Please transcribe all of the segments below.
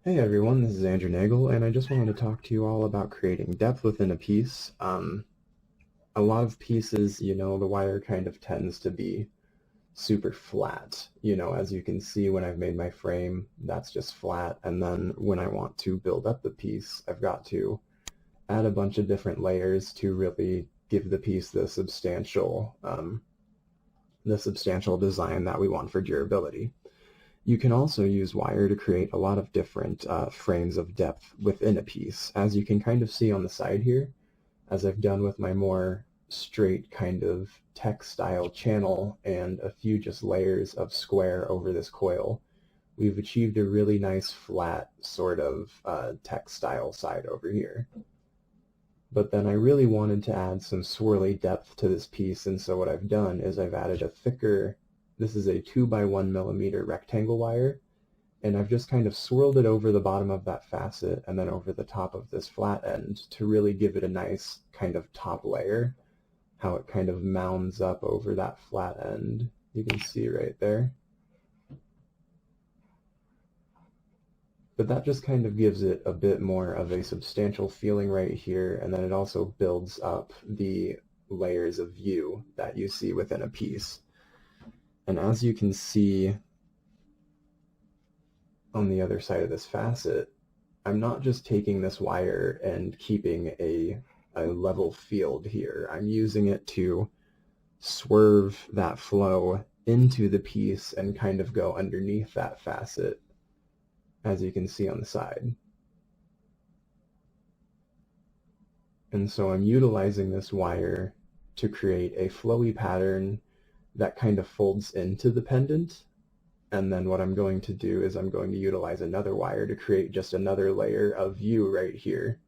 Hey everyone, this is Andrew Nagel, and I just wanted to talk to you all about creating depth within a piece. A lot of pieces, the wire kind of tends to be super flat. As you can see when I've made my frame, that's just flat. And then when I want to build up the piece, I've got to add a bunch of different layers to really give the piece the substantial design that we want for durability. You can also use wire to create a lot of different frames of depth within a piece, as you can kind of see on the side here, as I've done with my more straight kind of textile channel and a few just layers of square over this coil. We've achieved a really nice flat sort of textile side over here. But then I really wanted to add some swirly depth to this piece, and so what I've done is I've added a thicker, this is a 2 by 1 millimeter rectangle wire, and I've just kind of swirled it over the bottom of that facet and then over the top of this flat end to really give it a nice kind of top layer, how it kind of mounds up over that flat end. You can see right there. But that just kind of gives it a bit more of a substantial feeling right here, and then it also builds up the layers of view that you see within a piece. And as you can see on the other side of this facet, I'm not just taking this wire and keeping a level field here. I'm using it to swerve that flow into the piece and kind of go underneath that facet, as you can see on the side. And so I'm utilizing this wire to create a flowy pattern that kind of folds into the pendant. And then what I'm going to do is I'm going to utilize another wire to create just another layer of view right here.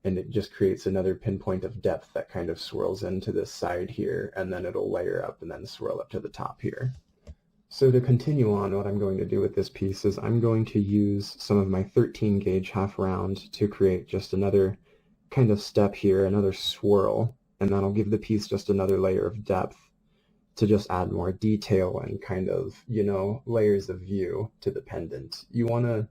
And it just creates another pinpoint of depth that kind of swirls into this side here, and then it'll layer up and then swirl up to the top here. So to continue on, what I'm going to do with this piece is I'm going to use some of my 13 gauge half round to create just another kind of step here, another swirl, and that'll give the piece just another layer of depth to just add more detail and kind of, layers of view to the pendant. You want to,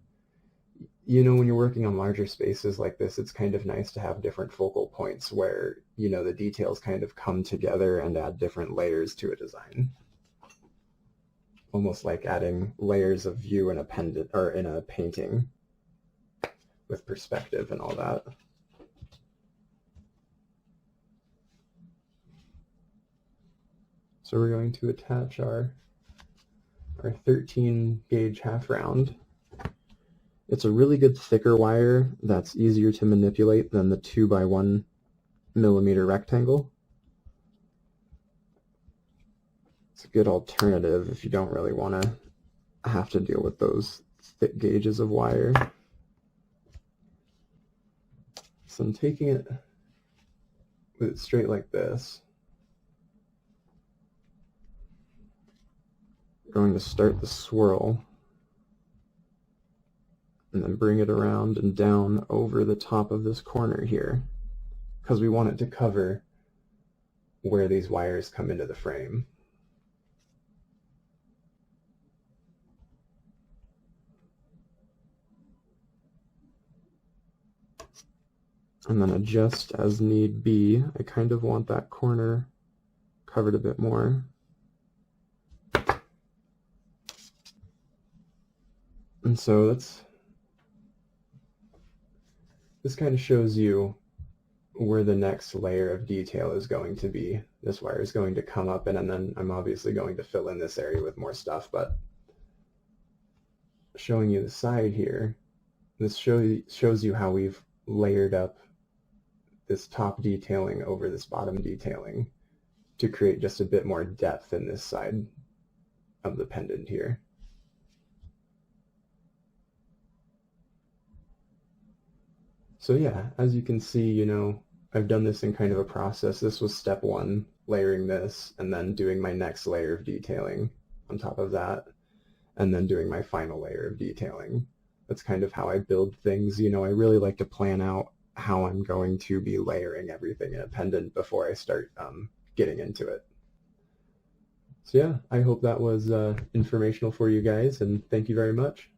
when you're working on larger spaces like this, it's kind of nice to have different focal points where, the details kind of come together and add different layers to a design. Almost like adding layers of view in a pendant or in a painting with perspective and all that. So we're going to attach our 13 gauge half round. It's a really good thicker wire that's easier to manipulate than the 2 by 1 millimeter rectangle. It's a good alternative if you don't really want to have to deal with those thick gauges of wire. So I'm taking it with it straight like this. Going to start the swirl and then bring it around and down over the top of this corner here, because we want it to cover where these wires come into the frame. And then adjust as need be. I kind of want that corner covered a bit more. And so this kind of shows you where the next layer of detail is going to be. This wire is going to come up, and then I'm obviously going to fill in this area with more stuff, but showing you the side here, this shows you how we've layered up this top detailing over this bottom detailing to create just a bit more depth in this side of the pendant here. So yeah, as you can see, I've done this in kind of a process. This was step one, layering this, and then doing my next layer of detailing on top of that, and then doing my final layer of detailing. That's kind of how I build things. I really like to plan out how I'm going to be layering everything in a pendant before I start getting into it. So yeah, I hope that was informational for you guys, and thank you very much.